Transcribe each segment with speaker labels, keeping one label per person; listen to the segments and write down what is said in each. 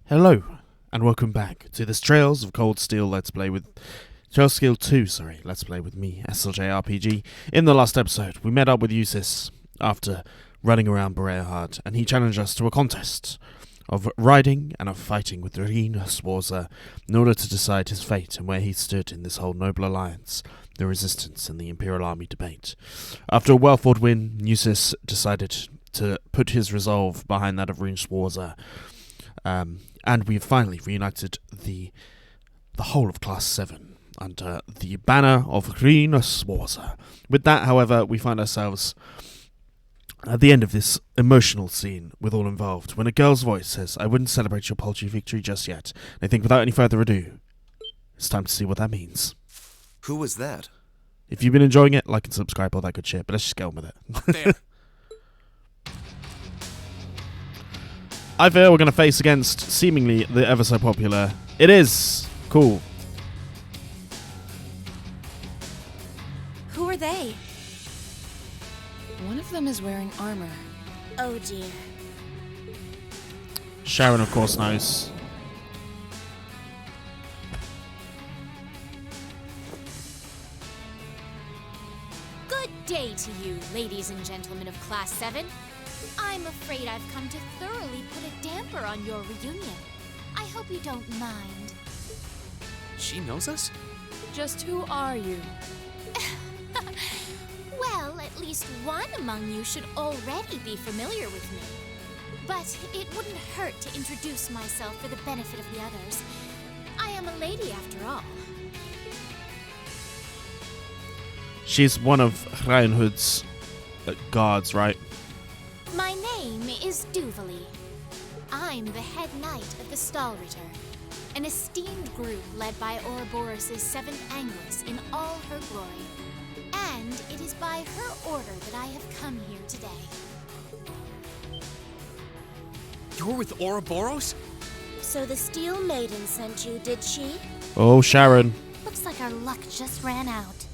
Speaker 1: Hello, and welcome back to this Trails of Cold Steel Let's Play with... Trails of Steel 2, Let's Play with me, SLJRPG. In the last episode, we met up with Usis after running around Bereahard, and he challenged us to a contest of riding and of fighting with Rean Swarza in order to decide his fate and where he stood in this whole noble alliance, the resistance and the Imperial Army debate. After a well-fought win, Usis decided to put his resolve behind that of Rean Swarza, and we've finally reunited the whole of Class 7 under the banner of Rean Swarza. With that, however, we find ourselves at the end of this emotional scene with all involved, when a girl's voice says, "I wouldn't celebrate your paltry victory just yet." And I think without any further ado, it's time to see what that means.
Speaker 2: Who was that?
Speaker 1: If you've been enjoying it, like and subscribe, all that good shit, but let's just get on with it.
Speaker 2: There.
Speaker 1: I fear we're going to face against seemingly the ever so popular... It is! Cool.
Speaker 3: Who are they? One of them is wearing armor.
Speaker 4: Oh dear.
Speaker 1: Sharon, of course, knows.
Speaker 4: Good day to you, ladies and gentlemen of Class 7. I'm afraid I've come to thoroughly put a damper on your reunion. I hope you don't mind.
Speaker 2: She knows us?
Speaker 3: Just who are you?
Speaker 4: Well, at least one among you should already be familiar with me. But it wouldn't hurt to introduce myself for the benefit of the others. I am a lady after all.
Speaker 1: She's one of Reinhood's guards, right?
Speaker 4: My name is Duvali. I'm the head knight of the Stahlritter, an esteemed group led by Ouroboros' 7th Angus in all her glory. And it is by her order that I have come here today.
Speaker 2: You're with Ouroboros?
Speaker 4: So the Steel Maiden sent you, did she?
Speaker 1: Oh, Sharon.
Speaker 4: Looks like our luck just ran out.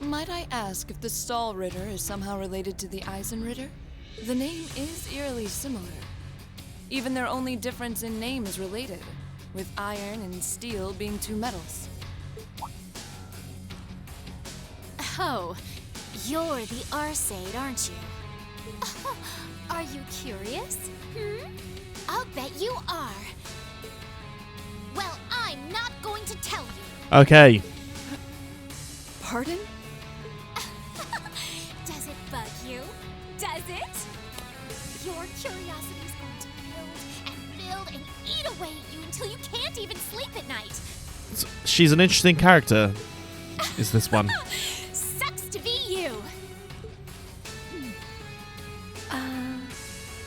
Speaker 3: Might I ask if the Stahlritter is somehow related to the Eisenritter? The name is eerily similar. Even their only difference in name is related, with iron and steel being two metals.
Speaker 4: Oh, you're the Arseid, aren't you? Are you curious? I'll bet you are. Well, I'm not going to tell you.
Speaker 1: Okay.
Speaker 3: Pardon?
Speaker 4: Does it bug you? Does it? Your curiosity is going to build and eat away at you until you can't even sleep at night.
Speaker 1: She's an interesting character, is this one.
Speaker 4: Sucks to be you.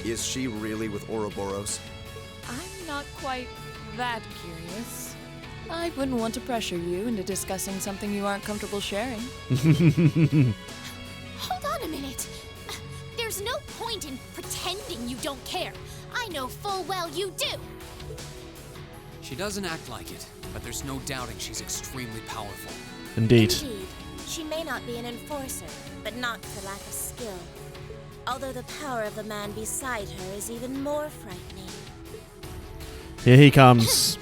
Speaker 2: Is she really with Ouroboros?
Speaker 3: I'm not quite that curious. I wouldn't want to pressure you into discussing something you aren't comfortable sharing.
Speaker 4: Hold on a minute. There's no point in pretending you don't care. I know full well you do.
Speaker 5: She doesn't act like it, but there's no doubting she's extremely powerful.
Speaker 1: Indeed.
Speaker 4: Indeed. She may not be an enforcer, but not for lack of skill. Although the power of the man beside her is even more frightening.
Speaker 1: Here he comes.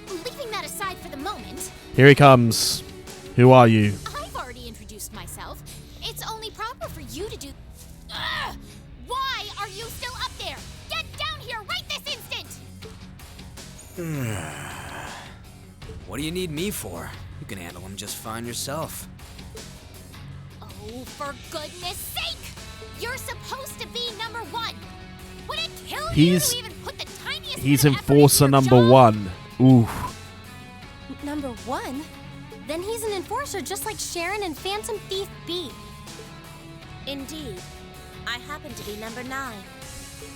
Speaker 4: Leaving that aside for the moment,
Speaker 1: Here he comes. Who are you?
Speaker 4: I've already introduced myself. It's only proper for you to do... Ugh! Why are you still up there? Get down here right this instant!
Speaker 5: What do you need me for? You can handle him just fine yourself.
Speaker 4: Oh, for goodness sake! You're supposed to be number 1. Would it kill you to even put the tiniest
Speaker 1: He's
Speaker 4: bit of effort
Speaker 1: enforcer
Speaker 4: into your
Speaker 1: number
Speaker 4: job?
Speaker 1: 1. Ooh.
Speaker 4: Number 1? Then he's an enforcer just like Sharon and Phantom Thief B. Indeed. I happen to be number 9.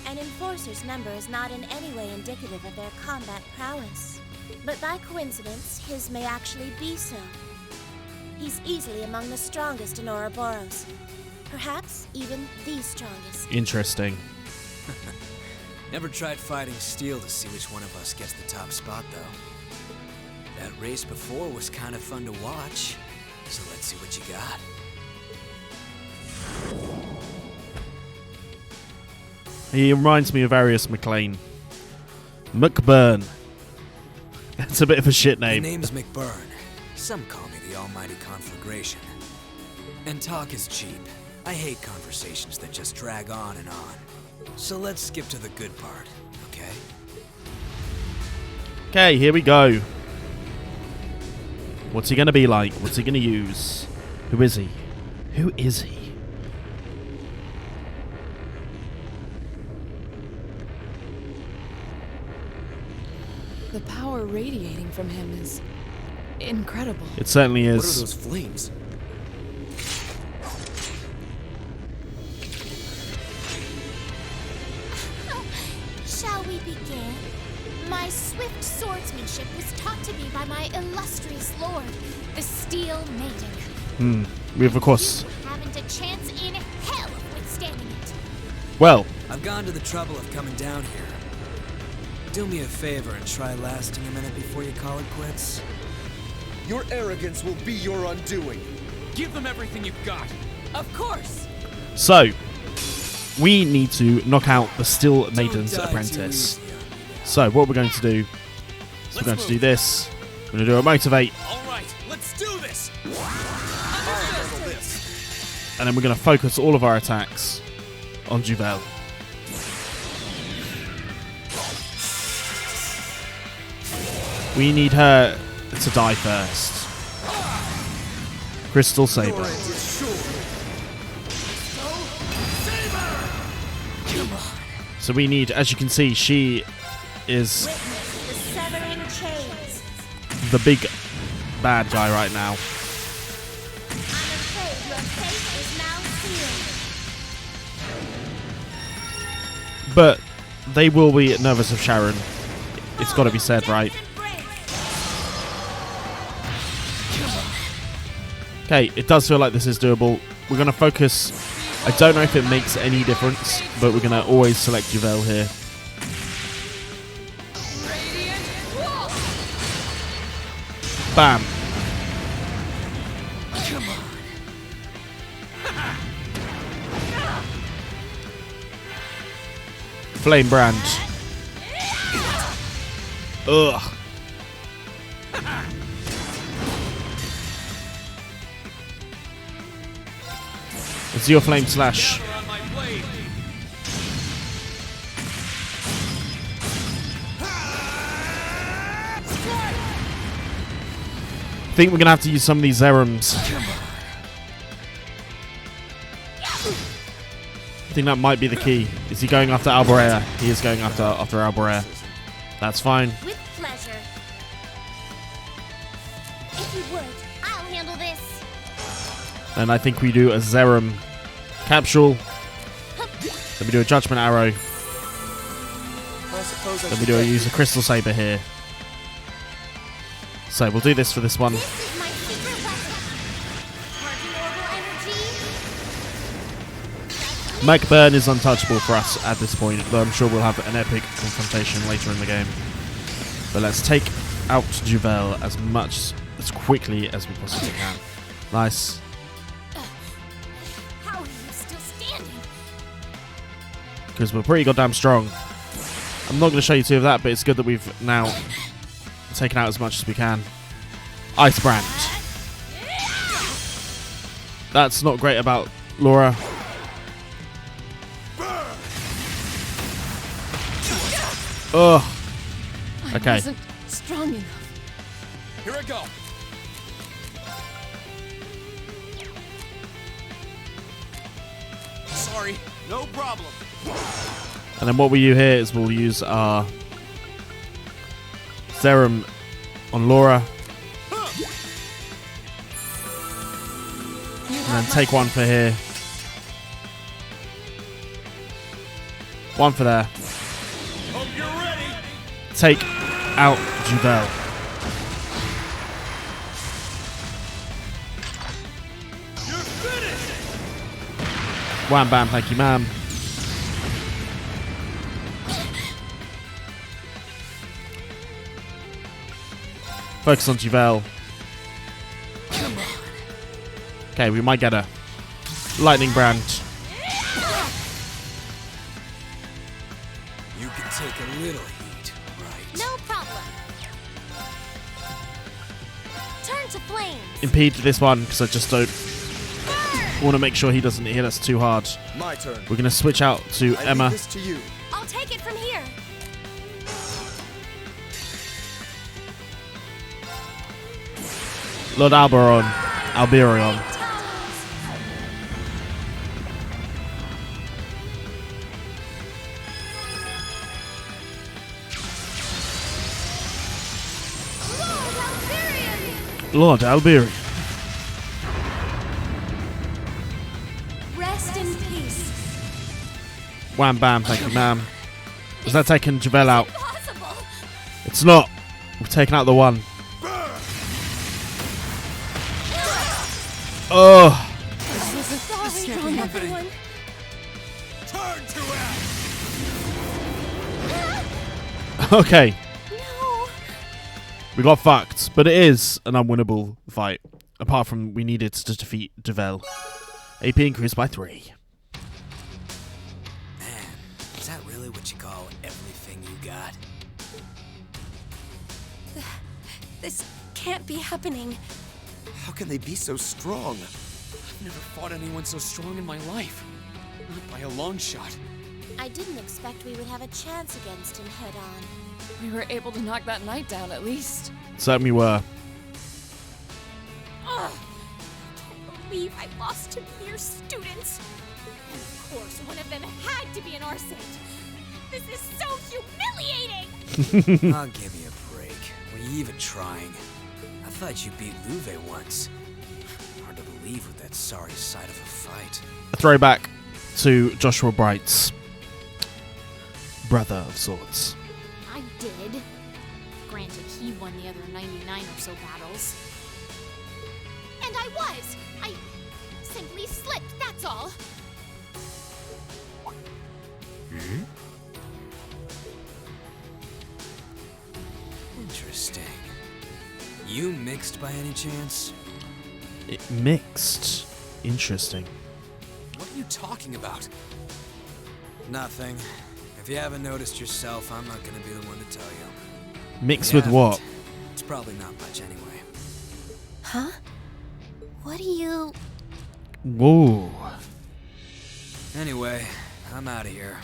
Speaker 4: An enforcer's number is not in any way indicative of their combat prowess. But by coincidence, his may actually be so. He's easily among the strongest in Ouroboros. Perhaps even the strongest.
Speaker 1: Interesting.
Speaker 5: Never tried fighting steel to see which one of us gets the top spot, though. That race before was kind of fun to watch, so let's see what you got.
Speaker 1: He reminds me of Arius McLean. McBurn. It's a bit of a shit
Speaker 5: My
Speaker 1: name.
Speaker 5: name's McBurn. Some call me the Almighty Conflagration. And talk is cheap. I hate conversations that just drag on and on. So let's skip to the good part, okay?
Speaker 1: Okay, here we go. What's he gonna be like? What's he gonna use? Who is he? Who is he?
Speaker 3: The power radiating from him is incredible.
Speaker 1: It certainly
Speaker 2: What are
Speaker 1: is.
Speaker 2: those flames?
Speaker 4: Shall we begin? My swift swordsmanship was taught to me by my illustrious lord, the Steel Maiden.
Speaker 1: We've of course.
Speaker 4: You haven't a chance in hell of withstanding it.
Speaker 1: Well,
Speaker 5: I've gone to the trouble of coming down here. Do me a favor and try lasting a minute before you call it quits.
Speaker 2: Your arrogance will be your undoing.
Speaker 6: Give them everything you've got.
Speaker 3: Of course!
Speaker 1: so we need to knock out the Steel Maiden's
Speaker 5: Don't die too
Speaker 1: apprentice.
Speaker 5: easy on me, guys.
Speaker 1: So what we're going to do is we're going to do this. We're going to do a motivate,
Speaker 6: All right, let's do this.
Speaker 2: Handle this.
Speaker 1: and then we're going to focus all of our attacks on Juvel. We need her to die first. Crystal Saber. So we need, as you can see, she is
Speaker 4: Witness the severing chains.
Speaker 1: the big bad guy right now.
Speaker 4: I'm afraid your fate is now sealed.
Speaker 1: But they will be nervous of Sharon. It's got to be said, right? Okay, it does feel like this is doable. We're going to focus. I don't know if it makes any difference, but we're going to always select Juvel here. Bam. Flame Brand. Ugh. It's your Flame Slash.
Speaker 6: On my blade.
Speaker 1: I think we're going to have to use some of these Zerums. I think that might be the key. Is he going after Alborea? He is going after Alborea. That's fine.
Speaker 4: With pleasure. If you would, I'll handle this.
Speaker 1: And I think we do a Zerum capsule. Then we do a Judgment Arrow.
Speaker 2: I suppose I
Speaker 1: Then we
Speaker 2: should
Speaker 1: use a Crystal Saber here. So we'll do this for this one.
Speaker 4: This is my secret weapon. Charging orbital energy.
Speaker 1: McBurn is untouchable for us at this point, though I'm sure we'll have an epic confrontation later in the game. But let's take out Juvel as quickly as we possibly can. Nice.
Speaker 4: How are you still standing?
Speaker 1: Because we're pretty goddamn strong. I'm not going to show you two of that, but it's good that we've now taken out as much as we can. Ice Brand. That's not great about Laura. Ugh.
Speaker 3: I
Speaker 1: Okay.
Speaker 3: wasn't strong enough.
Speaker 6: Here I go. Sorry. No problem.
Speaker 1: And then what we do here is we'll use our Serum on Laura. And then take one for here. One for there.
Speaker 6: Hope you're ready.
Speaker 1: Take out Juvel.
Speaker 6: You're finished.
Speaker 1: Wham bam, thank you ma'am. Focus on Juvel. Okay, we might get a Lightning Brand.
Speaker 5: You can take a little heat, right?
Speaker 4: No problem. to flames.
Speaker 1: impede this one because I just don't want to make sure he doesn't hit us too hard.
Speaker 2: My turn.
Speaker 1: We're going to switch out to
Speaker 2: I
Speaker 1: Emma.
Speaker 2: leave this to you.
Speaker 4: I'll take it from here.
Speaker 1: Lord Alberion. Lord Alberion.
Speaker 4: Rest in peace.
Speaker 1: Wham bam, thank you, ma'am. Is that taking Javel out?
Speaker 4: Impossible.
Speaker 1: It's not. We've taken out the one. Oh.
Speaker 4: Sorry, everyone.
Speaker 6: Turn to ash!
Speaker 1: Okay.
Speaker 4: No.
Speaker 1: We got fucked, but it is an unwinnable fight. Apart from we needed to defeat Javel. AP increased by 3.
Speaker 5: Man, is that really what you call everything you got?
Speaker 4: This can't be happening.
Speaker 2: How can they be so strong?
Speaker 6: I've never fought anyone so strong in my life. Not by a long shot.
Speaker 4: I didn't expect we would have a chance against him head on.
Speaker 3: We were able to knock that knight down at least.
Speaker 1: Certainly were.
Speaker 4: Ugh. I can't believe I lost to mere students. And of course, one of them had to be an Arsate. This is so humiliating!
Speaker 5: I'll give you a break. Were you even trying? I thought you beat Luve once. Hard to believe with that sorry side of a fight.
Speaker 1: A throwback to Joshua Bright's brother of sorts.
Speaker 4: I did. Granted, he won the other 99 or so battles. And I was! I simply slipped, that's all.
Speaker 5: Interesting. You mixed by any chance?
Speaker 1: It mixed. Interesting.
Speaker 6: What are you talking about?
Speaker 5: Nothing. If you haven't noticed yourself, I'm not gonna be the one to tell you.
Speaker 1: Mixed
Speaker 5: If you
Speaker 1: with what?
Speaker 5: haven't, it's probably not much anyway.
Speaker 4: Huh? What do you...
Speaker 1: Whoa.
Speaker 5: Anyway, I'm out of here.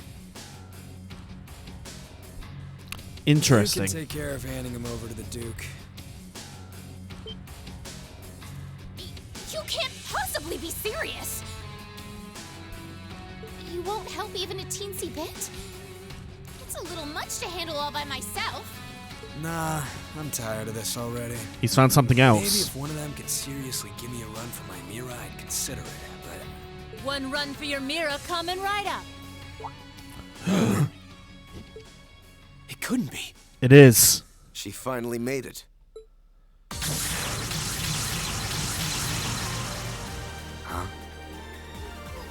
Speaker 1: Interesting.
Speaker 5: You can take care of handing him over to the Duke.
Speaker 4: You can't possibly be serious! You won't help even a teensy bit? It's a little much to handle all by myself.
Speaker 5: Nah, I'm tired of this already.
Speaker 1: He's found something
Speaker 5: Maybe
Speaker 1: else.
Speaker 5: if one of them could seriously give me a run for my Mira, I'd consider it, but...
Speaker 7: One run for your Mira coming right up.
Speaker 5: It couldn't be.
Speaker 1: It is.
Speaker 2: She finally made it.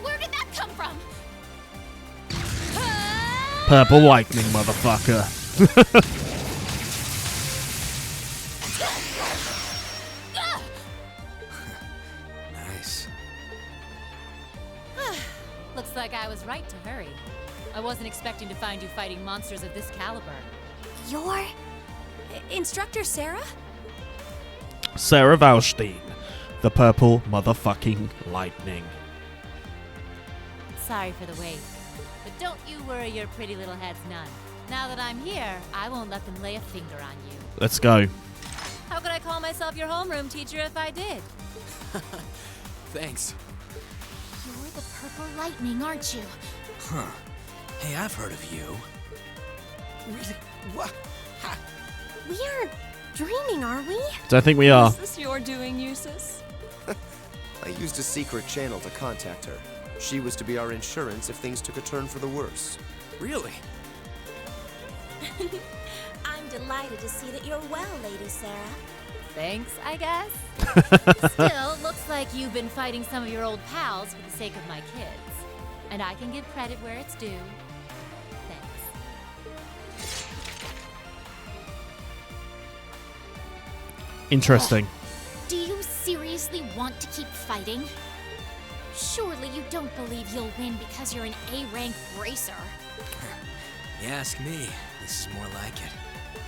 Speaker 4: Where did that come from?
Speaker 1: Purple lightning, motherfucker.
Speaker 5: Nice.
Speaker 7: Looks like I was right to hurry. I wasn't expecting to find you fighting monsters of this caliber.
Speaker 4: Your... Instructor Sarah?
Speaker 1: Sarah Valstein. The purple motherfucking lightning.
Speaker 7: Sorry for the wait. But don't you worry your pretty little heads none. Now that I'm here, I won't let them lay a finger on you.
Speaker 1: Let's go.
Speaker 7: How could I call myself your homeroom teacher if I did?
Speaker 6: Thanks.
Speaker 4: You're the purple lightning, aren't you?
Speaker 5: Huh. Hey, I've heard of you.
Speaker 6: Really? What? Ha.
Speaker 4: We aren't dreaming, are we?
Speaker 1: Don't think we are.
Speaker 3: Is this your doing, Eustace?
Speaker 2: I used a secret channel to contact her. She was to be our insurance if things took a turn for the worse.
Speaker 6: Really?
Speaker 4: I'm delighted to see that you're well, Lady Sarah.
Speaker 7: Thanks, I guess. Still, looks like you've been fighting some of your old pals for the sake of my kids. And I can give credit where it's due. Thanks.
Speaker 1: Interesting.
Speaker 4: Do you seriously want to keep fighting? Surely you don't believe you'll win because you're an A-rank racer.
Speaker 5: You ask me, this is more like it.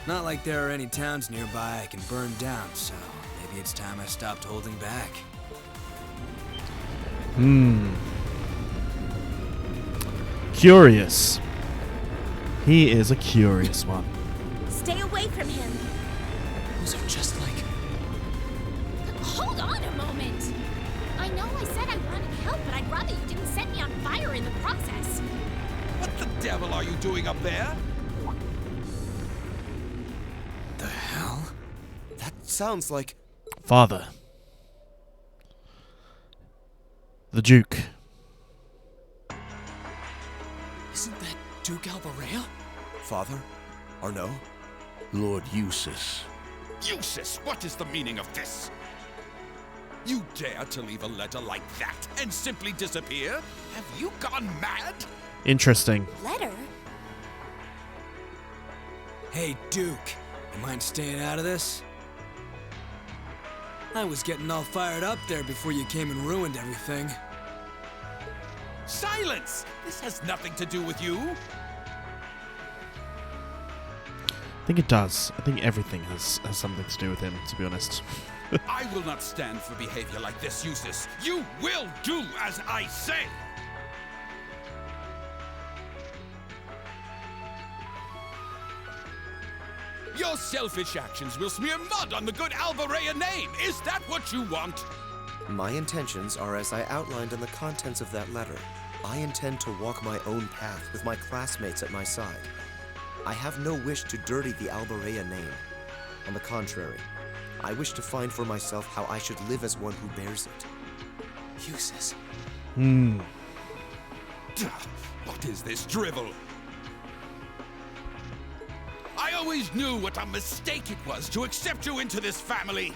Speaker 5: Not like there are any towns nearby I can burn down, so maybe Maybe it's time I stopped holding back.
Speaker 1: Curious. He is a curious one.
Speaker 4: Stay away from him.
Speaker 6: Those are just like...
Speaker 4: Hold on a moment. I know I said I wanted help, but I'd rather you didn't set me on fire in the process.
Speaker 8: What the devil are you doing up there?
Speaker 5: The hell?
Speaker 2: That sounds like...
Speaker 1: Father. The Duke.
Speaker 6: Isn't that Duke Alvarea?
Speaker 2: Father? Arno?
Speaker 9: Lord Eustace.
Speaker 8: Eustace, what is the meaning of this? You dare to leave a letter like that and simply disappear? Have you gone mad?
Speaker 1: Interesting.
Speaker 4: Letter?
Speaker 5: Hey, Duke, you mind staying out of this? I was getting all fired up there before you came and ruined everything.
Speaker 8: Silence! This has nothing to do with you.
Speaker 1: I think it does. I think everything has something to do with him, to be honest.
Speaker 8: I will not stand for behavior like this, Eustace. You will do as I say! Your selfish actions will smear mud on the good Alvarea name. Is that what you want?
Speaker 2: My intentions are as I outlined in the contents of that letter. I intend to walk my own path with my classmates at my side. I have no wish to dirty the Alvarea name. On the contrary, I wish to find for myself how I should live as one who bears it.
Speaker 8: Eustace.
Speaker 1: Hmm.
Speaker 8: What is this drivel? I always knew what a mistake it was to accept you into this family.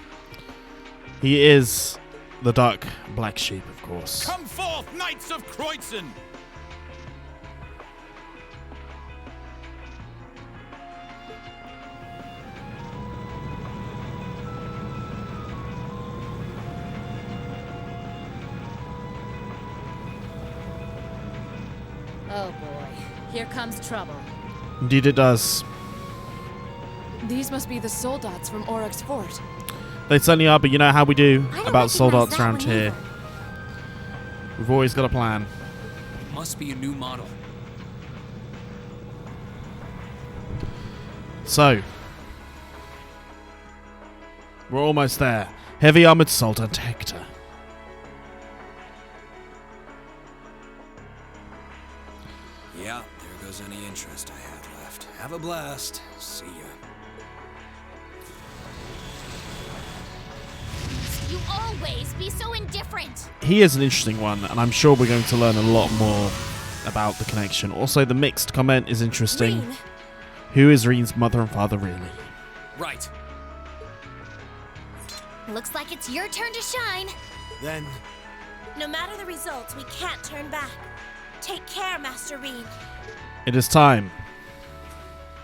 Speaker 1: He is the dark black sheep, of course.
Speaker 8: Come forth, Knights of Kreutzen!
Speaker 7: Oh boy, here comes trouble.
Speaker 1: Indeed it does.
Speaker 3: These must be the soldats from Oryx Fort.
Speaker 1: They certainly are, but you know how we do
Speaker 4: I don't
Speaker 1: about
Speaker 4: recognize
Speaker 1: soldats
Speaker 4: that
Speaker 1: around
Speaker 4: one
Speaker 1: here.
Speaker 4: either.
Speaker 1: We've always got a plan.
Speaker 6: Must be a new model.
Speaker 1: So, we're almost there. Heavy armored Soldat Hector.
Speaker 5: Yeah, there goes any interest I had left. Have a blast. See ya.
Speaker 4: You always be so indifferent.
Speaker 1: He is an interesting one, and I'm sure we're going to learn a lot more about the connection. Also, the mixed comment is interesting.
Speaker 4: Rean.
Speaker 1: Who is Rean's mother and father really?
Speaker 6: Right.
Speaker 4: Looks like it's your turn to shine.
Speaker 2: Then,
Speaker 4: No matter the results, we can't turn back. Take care, Master Rean.
Speaker 1: It is time.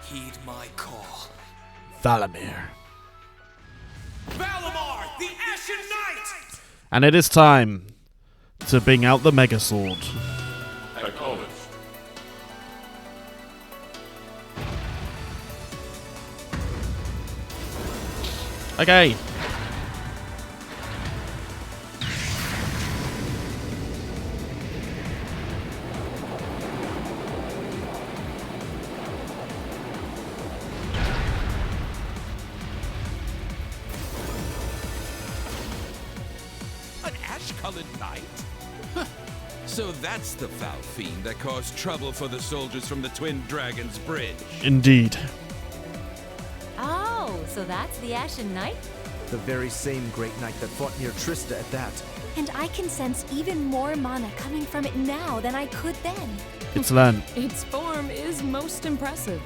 Speaker 5: Heed my call.
Speaker 1: Valamir.
Speaker 8: Valamar, the Ashen Knight!
Speaker 1: And it is time to bring out the Mega Sword.
Speaker 9: Acknowledged.
Speaker 1: Okay.
Speaker 8: An ash-colored knight? Huh. So that's the foul fiend that caused trouble for the soldiers from the Twin Dragons Bridge.
Speaker 1: Indeed.
Speaker 7: Oh, so that's the Ashen Knight?
Speaker 2: the very same great knight that fought near Trista at that.
Speaker 4: And I can sense even more mana coming from it now than I could then.
Speaker 1: It's learned.
Speaker 3: Its form is most impressive.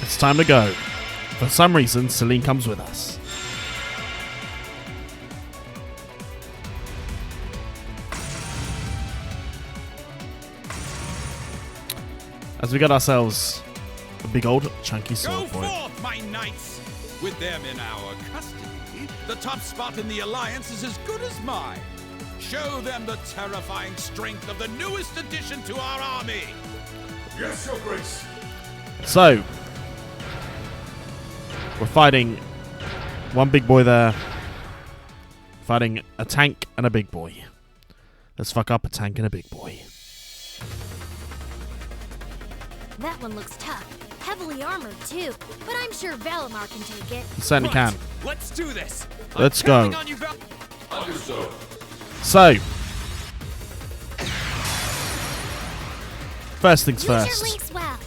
Speaker 1: It's time to go. For some reason, Celine comes with us. As we got ourselves a big old chunky
Speaker 8: Go
Speaker 1: sword boy.
Speaker 8: forth, my knights! With them in our custody, the top spot in the Alliance is as good as mine. Show them the terrifying strength of the newest addition to our army!
Speaker 9: Yes, Your Grace.
Speaker 1: So, we're fighting One big boy there. Fighting a tank and a big boy. Let's fuck up a tank and a big boy.
Speaker 4: That one looks tough. Heavily armored, too. But I'm sure Valimar can take it.
Speaker 1: Certainly can.
Speaker 6: Let's do this.
Speaker 1: Let's go.
Speaker 6: On you,
Speaker 9: Understood.
Speaker 1: So, first things
Speaker 4: Use your
Speaker 1: first.
Speaker 4: links well.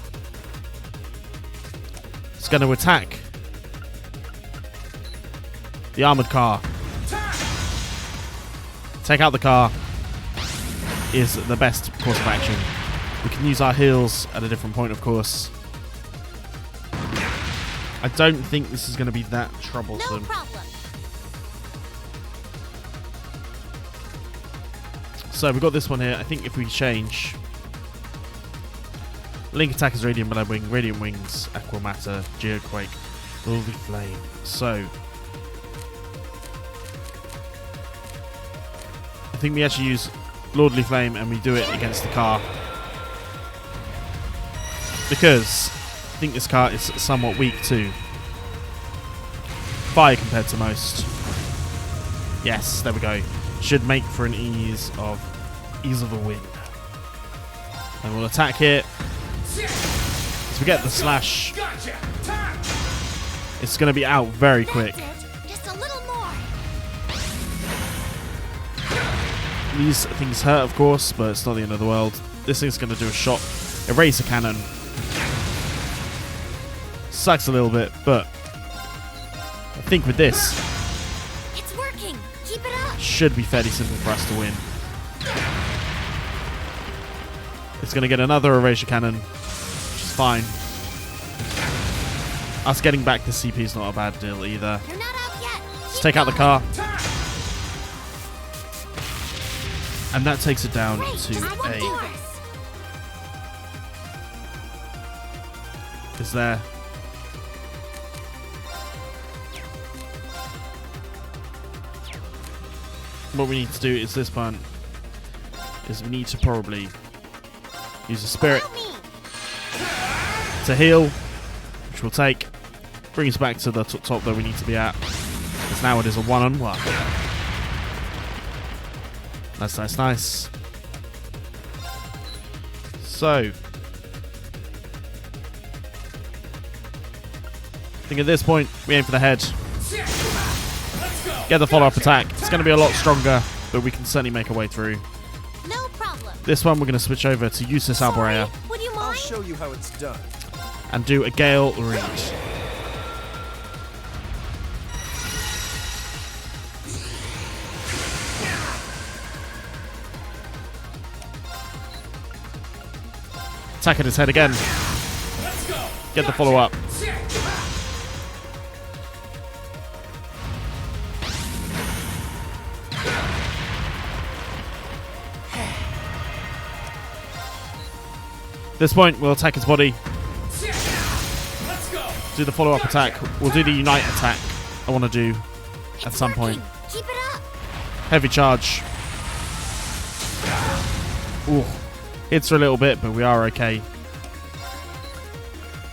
Speaker 1: It's going to attack the armored car. Take out the car is the best course of action. We can use our heals at a different point, of course. I don't think this is going to be that
Speaker 4: No
Speaker 1: troublesome.
Speaker 4: problem.
Speaker 1: So we've got this one here. I think if we change, Link attack is Radiant Blood Wing, Radiant Wings, Aqua Matter, Geoquake, Lordly Flame. So I think we actually use Lordly Flame and we do it against the car, because I think this car is somewhat weak to fire compared to most. Yes, there we go. Should make for an ease of a win. And we'll attack here. As we get the slash, it's going to be out very quick.
Speaker 4: That's it. Just a little more.
Speaker 1: These things hurt, of course, but it's not the end of the world. This thing's going to do a shot. Eraser cannon. Sucks a little bit, but I think with this,
Speaker 4: It's working. Keep it up.
Speaker 1: should be fairly simple for us to win. It's going to get another erasure cannon, which is fine. Us getting back the CP is not a bad deal either.
Speaker 4: You're not out yet.
Speaker 1: Let's
Speaker 4: Keep
Speaker 1: take out the
Speaker 4: going.
Speaker 1: car. And that takes it down
Speaker 4: Great.
Speaker 1: to
Speaker 4: I won't do
Speaker 1: a...
Speaker 4: this.
Speaker 1: Is there... What we need to do is this one, is we need to probably use a spirit
Speaker 4: Follow me.
Speaker 1: to heal, which we'll take. Bring us back to the top that we need to be at. Because now it is a one-on-one. Nice, nice, nice. So, I think at this point, we aim for the head. Get the follow-up attack. It's going to be a lot stronger, but we can certainly make our way through.
Speaker 4: No problem.
Speaker 1: This one, we're going to switch over to Useless Alborea
Speaker 4: Would you
Speaker 2: I'll
Speaker 4: mind?
Speaker 2: show you how it's done.
Speaker 1: and do a Gale Read. Attack at his head again. Get the follow-up. At this point, we'll attack his body. Do the follow-up attack. We'll do the Unite attack I want to do at
Speaker 4: It's
Speaker 1: some
Speaker 4: working.
Speaker 1: point.
Speaker 4: Keep it up.
Speaker 1: Heavy charge. Ooh. Hits for a little bit, but we are okay.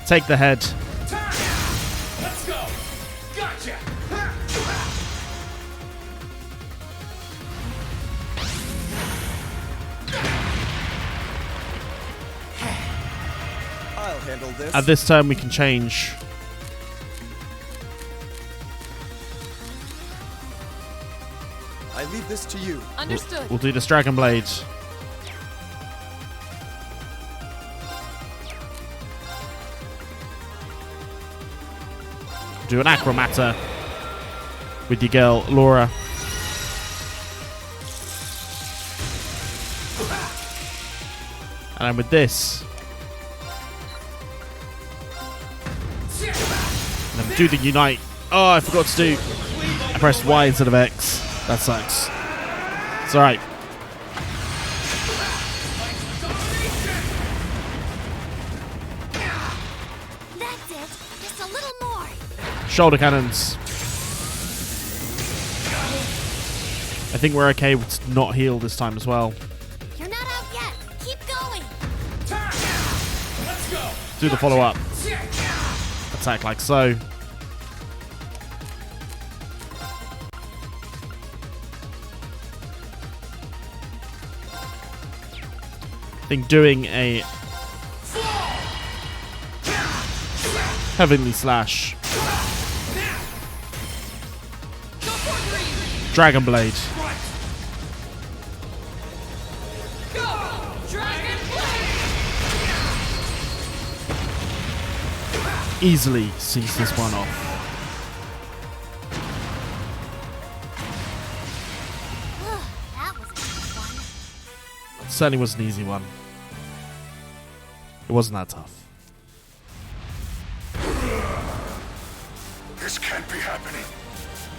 Speaker 1: Take the head.
Speaker 8: Let's go. Gotcha.
Speaker 2: I'll handle this.
Speaker 1: At this turn, we can change.
Speaker 2: I leave this to you.
Speaker 3: Understood.
Speaker 1: We'll do this Dragon Blade. Do an Aqua Matter with your girl, Laura. And then with this, and then do the Unite. Oh, I forgot to do. I pressed Y instead of X. That sucks. It's alright.
Speaker 4: That's it. Just a little more.
Speaker 1: Shoulder cannons. I think we're okay with not heal this time as well.
Speaker 4: You're not out yet. Keep going.
Speaker 8: Let's go.
Speaker 1: Do the follow-up. Attack like so. think doing a Heavenly Slash. Dragon Blade. Easily sees this one off.
Speaker 4: That was fun.
Speaker 1: Certainly was an easy one. It wasn't that tough.
Speaker 9: This can't be happening.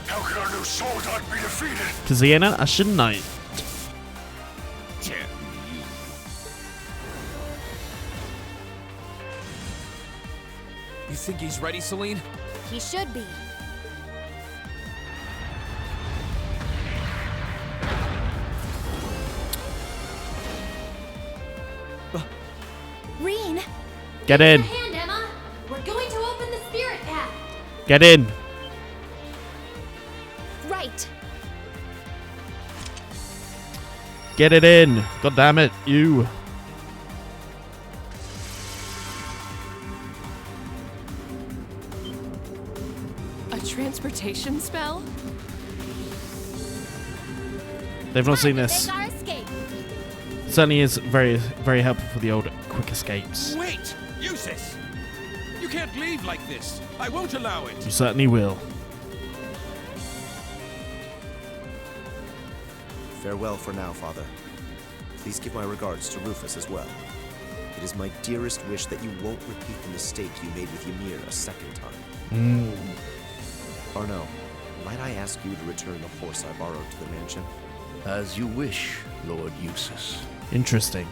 Speaker 9: How can our new soldat be defeated?
Speaker 1: Because he ain't an Ashen Knight.
Speaker 6: You think he's ready, Celine?
Speaker 4: He should be. Rean!
Speaker 1: Get in.
Speaker 4: Hand, Emma! We're going to open the spirit path!
Speaker 1: Get in.
Speaker 4: Right.
Speaker 1: Get it in. God damn it, you.
Speaker 3: A transportation spell?
Speaker 1: They've not seen this.
Speaker 4: Make our escape.
Speaker 1: Certainly is very, very helpful for the old quick escapes.
Speaker 8: Wait! Useless! You can't leave like this. I won't allow it.
Speaker 1: You certainly will.
Speaker 2: Farewell for now, Father. Please give my regards to Rufus as well. It is my dearest wish that you won't repeat the mistake you made with Ymir a second time. Arno, might I ask you to return the horse I borrowed to the mansion?
Speaker 9: As you wish, Lord Eustace.
Speaker 1: Interesting.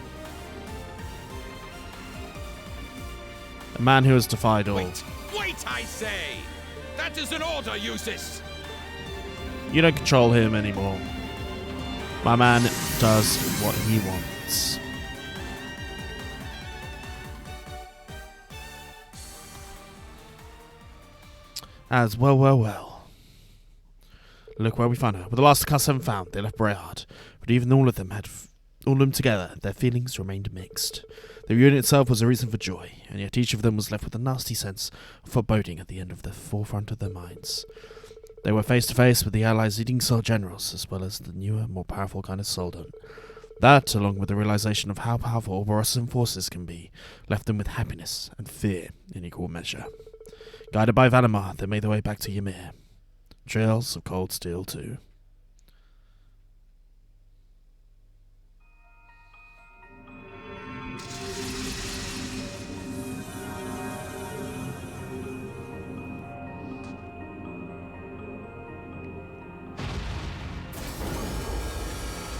Speaker 1: A man who has defied all.
Speaker 8: Wait! Wait, I say! That is an order, Eustace!
Speaker 1: You don't control him anymore. My man does what he wants. As well. Look where we found her. With the last cuss haven't found, they left Brayard. But even all of them together, their feelings remained mixed. The reunion itself was a reason for joy, and yet each of them was left with a nasty sense of foreboding at the end of the forefront of their minds. They were face to face with the Allies' leading soul generals, as well as the newer, more powerful kind of soldat. That, along with the realization of how powerful Oberon's forces can be, left them with happiness and fear in equal measure. Guided by Valimar, they made their way back to Ymir. Trails of Cold Steel 2.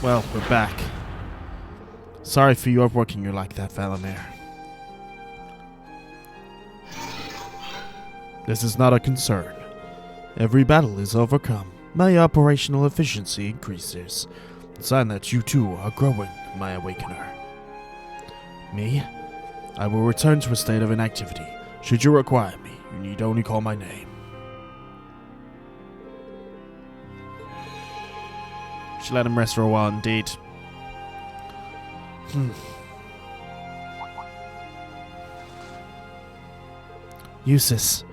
Speaker 1: Well, we're back. Sorry for you overworking you like that, Valimir. This is not a concern. Every battle is overcome. My operational efficiency increases. A sign that you too are growing, my awakener. Me? I will return to a state of inactivity. Should you require me, you need only call my name. Should let him rest for a while, indeed. Eustace.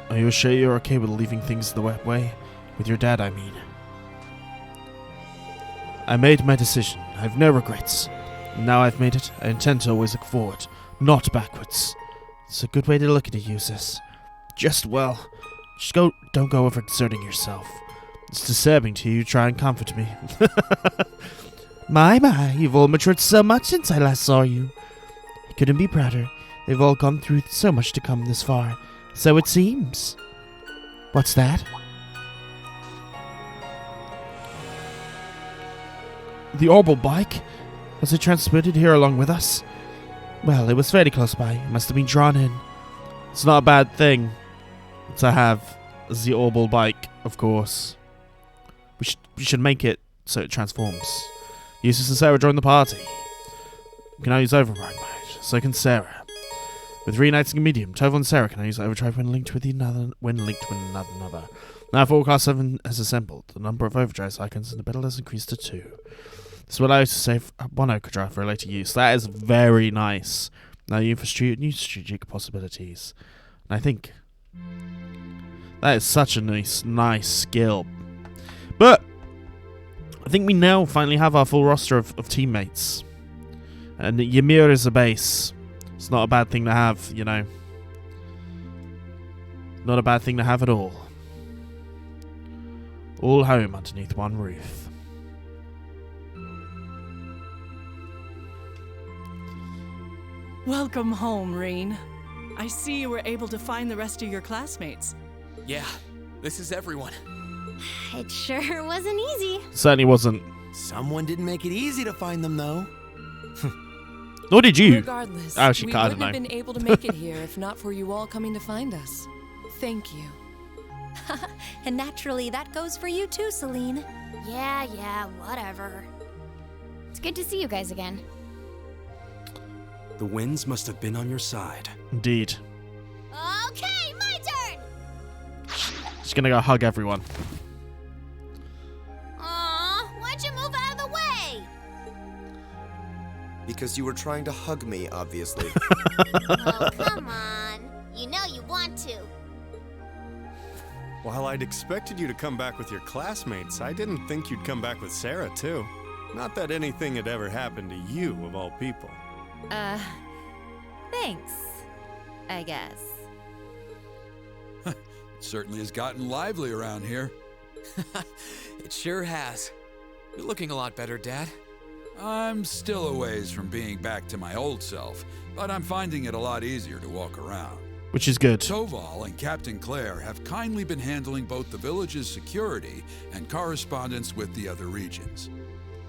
Speaker 1: Are you sure you're okay with leaving things the wet way? With your dad, I mean. I made my decision. I have no regrets. And now I've made it, I intend to always look forward, not backwards. It's a good way to look at it, Eustace. Don't go overexerting yourself. It's disturbing to you try and comfort me. My, you've all matured so much since I last saw you. I couldn't be prouder. They've all gone through so much to come this far. So it seems. What's that? The orbital bike? Was it transported here along with us? Well, it was fairly close by. It must have been drawn in. It's not a bad thing to have the orbital bike, of course. We should make it so it transforms. Eustace and Sarah join the party. We can now use override mode. So can Sarah. With reuniting a medium, Toval and Sarah can now use overdrive when linked with another. Now, if all class 7 has assembled, the number of overdrive icons in the battle has increased to 2. This will allow you to save one ochre drive for a later use. That is very nice. Now you for new strategic possibilities. And I think that is such a nice skill. But I think we now finally have our full roster of teammates. And Ymir is a base. It's not a bad thing to have, you know. Not a bad thing to have at all. All home underneath one roof.
Speaker 10: Welcome home, Rean. I see you were able to find the rest of your classmates.
Speaker 6: Yeah, this is everyone.
Speaker 4: It sure wasn't easy.
Speaker 1: Certainly wasn't.
Speaker 11: Someone didn't make it easy to find them, though.
Speaker 1: Nor did you.
Speaker 3: Regardless,
Speaker 1: I
Speaker 3: we
Speaker 1: don't
Speaker 3: wouldn't
Speaker 1: know.
Speaker 3: have been able to make it here if not for you all coming to find us. Thank you.
Speaker 4: And naturally, that goes for you too, Celine.
Speaker 12: Yeah, whatever. It's good to see you guys again.
Speaker 11: The winds must have been on your side.
Speaker 1: Indeed.
Speaker 12: Okay, my turn!
Speaker 1: Just gonna go hug everyone.
Speaker 12: Aw, why'd you move out of the way?
Speaker 2: Because you were trying to hug me, obviously.
Speaker 12: Oh, come on. You know you want to.
Speaker 13: While I'd expected you to come back with your classmates, I didn't think you'd come back with Sarah, too. Not that anything had ever happened to you, of all people.
Speaker 7: Thanks, I guess.
Speaker 8: It certainly has gotten lively around here.
Speaker 6: It sure has. You're looking a lot better, Dad.
Speaker 8: I'm still a ways from being back to my old self, but I'm finding it a lot easier to walk around.
Speaker 1: Which is good.
Speaker 8: Toval and Captain Claire have kindly been handling both the village's security and correspondence with the other regions,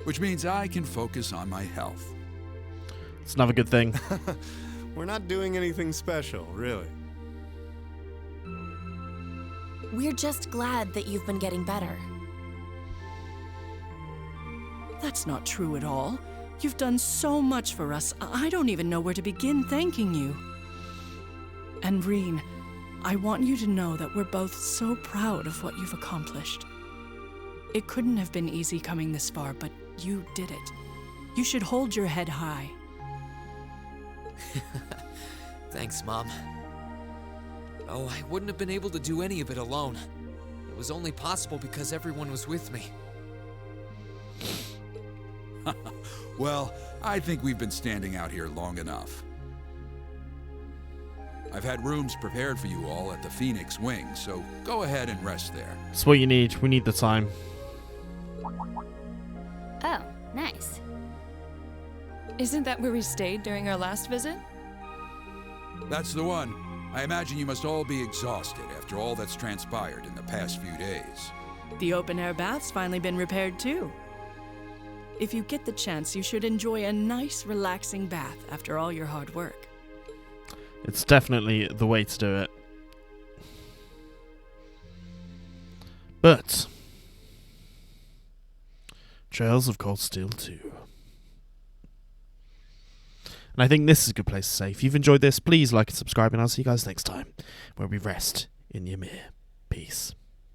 Speaker 8: which means I can focus on my health.
Speaker 1: It's another good thing.
Speaker 13: We're not doing anything special, really.
Speaker 4: We're just glad that you've been getting better.
Speaker 10: That's not true at all. You've done so much for us, I don't even know where to begin thanking you. And Rean, I want you to know that we're both so proud of what you've accomplished. It couldn't have been easy coming this far, but you did it. You should hold your head high.
Speaker 6: Thanks, Mom. Oh, I wouldn't have been able to do any of it alone. It was only possible because everyone was with me.
Speaker 8: Well, I think we've been standing out here long enough. I've had rooms prepared for you all at the Phoenix Wing, so go ahead and rest there.
Speaker 1: It's what you need. We need the time.
Speaker 12: Oh, nice.
Speaker 3: Isn't that where we stayed during our last visit?
Speaker 8: That's the one. I imagine you must all be exhausted after all that's transpired in the past few days.
Speaker 10: The open-air bath's finally been repaired too. If you get the chance, you should enjoy a nice, relaxing bath after all your hard work.
Speaker 1: It's definitely the way to do it. But Trails of Cold Steel 2. And I think this is a good place to say. If you've enjoyed this, please like and subscribe, and I'll see you guys next time, where we rest in Ymir. Peace.